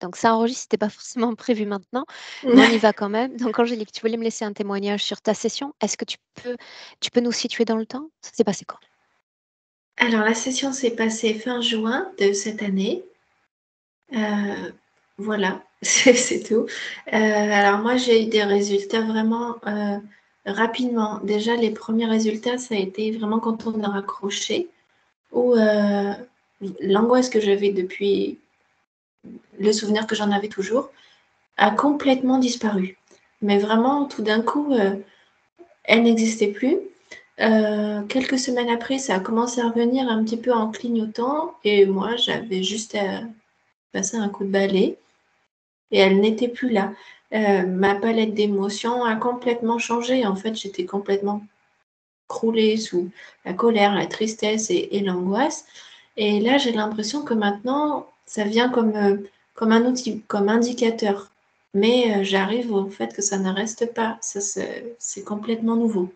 Donc ça enregistre, c'était pas forcément prévu maintenant, mais on y va quand même. Donc Angélique, tu voulais me laisser un témoignage sur ta session. Est-ce que tu peux nous situer dans le temps? Ça s'est passé quand? Alors, la session s'est passée fin juin de cette année. Voilà, c'est tout. Alors moi, j'ai eu des résultats vraiment rapidement. Déjà, les premiers résultats, ça a été vraiment quand on a raccroché, où l'angoisse que j'avais depuis, le souvenir que j'en avais toujours, a complètement disparu. Mais vraiment, tout d'un coup, elle n'existait plus. Quelques semaines après, ça a commencé à revenir un petit peu en clignotant, et moi, j'avais juste à passer un coup de balai. Et elle n'était plus là. Ma palette d'émotions a complètement changé. En fait, j'étais complètement croulée sous la colère, la tristesse et l'angoisse. Et là, j'ai l'impression que maintenant, ça vient comme un outil, comme indicateur. Mais j'arrive au fait que ça ne reste pas. Ça, c'est complètement nouveau.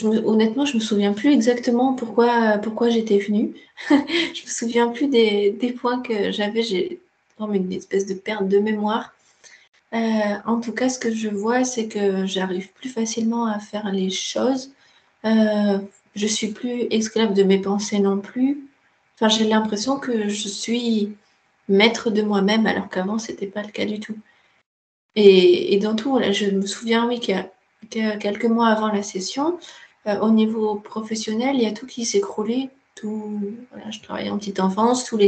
Honnêtement, je me souviens plus exactement pourquoi j'étais venue. Je me souviens plus des points que j'avais. J'ai comme une espèce de perte de mémoire. En tout cas, ce que je vois, c'est que j'arrive plus facilement à faire les choses. Euh, je suis plus esclave de mes pensées non plus. Enfin, j'ai l'impression que je suis maître de moi-même, alors qu'avant, c'était pas le cas du tout. Et dans tout, là, je me souviens, oui, que quelques mois avant la session, au niveau professionnel, il y a tout qui s'écroulait. Tout, voilà, je travaillais en petite enfance, tous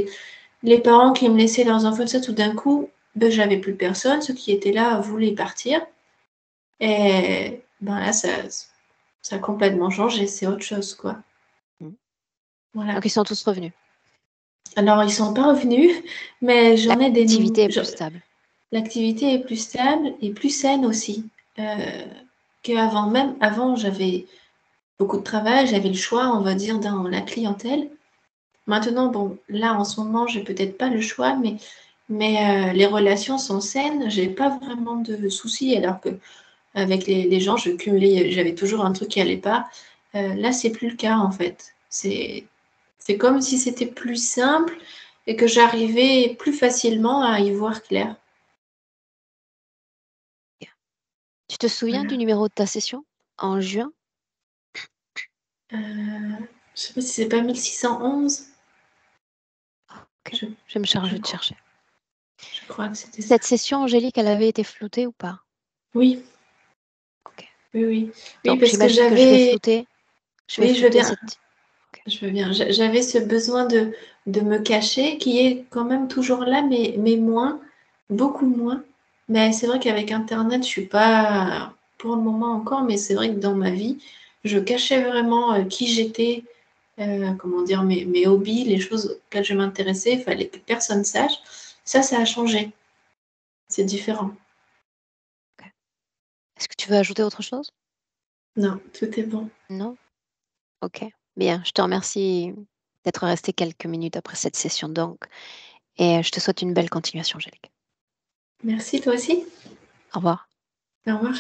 les parents qui me laissaient leurs enfants, ça, tout d'un coup, ben, j'avais plus personne. Ceux qui étaient là voulaient partir. Et ben là, ça a complètement changé. C'est autre chose, quoi. Mmh. Voilà. Donc ils sont tous revenus. Alors, ils sont pas revenus, mais j'en ai des nouveaux. L'activité est plus stable. L'activité est plus stable et plus saine aussi qu'avant. Même avant, j'avais beaucoup de travail, j'avais le choix, on va dire, dans la clientèle. Maintenant, bon, là, en ce moment, j'ai peut-être pas le choix, mais les relations sont saines. J'ai pas vraiment de soucis, alors que avec les gens, je cumulais, j'avais toujours un truc qui allait pas. Là, c'est plus le cas, en fait. C'est comme si c'était plus simple et que j'arrivais plus facilement à y voir clair. Tu te souviens Voilà. du numéro de ta session en juin? Je sais pas si c'est pas 1611. OK. Je, Je vais me je charger de crois, chercher. je crois que c'était ça. Cette session, Angélique, elle avait été floutée ou pas? Oui, OK. oui, oui. Oui, Donc parce que j'imagine que je vais j'avais. flouter je vais Oui, je veux flouter bien. cette OK. Je veux bien. J'avais ce besoin de me cacher qui est quand même toujours là, mais moins, beaucoup moins. Mais c'est vrai qu'avec Internet, je suis pas pour le moment encore, mais c'est vrai que dans ma vie, je cachais vraiment qui j'étais, comment dire, mes hobbies, les choses auxquelles je m'intéressais. Il fallait que personne sache. Ça a changé. C'est différent. OK. Est-ce que tu veux ajouter autre chose? Non, tout est bon. Non? OK. Bien, je te remercie d'être resté quelques minutes après cette session donc et je te souhaite une belle continuation, Angélique. Merci, toi aussi. Au revoir. Au revoir.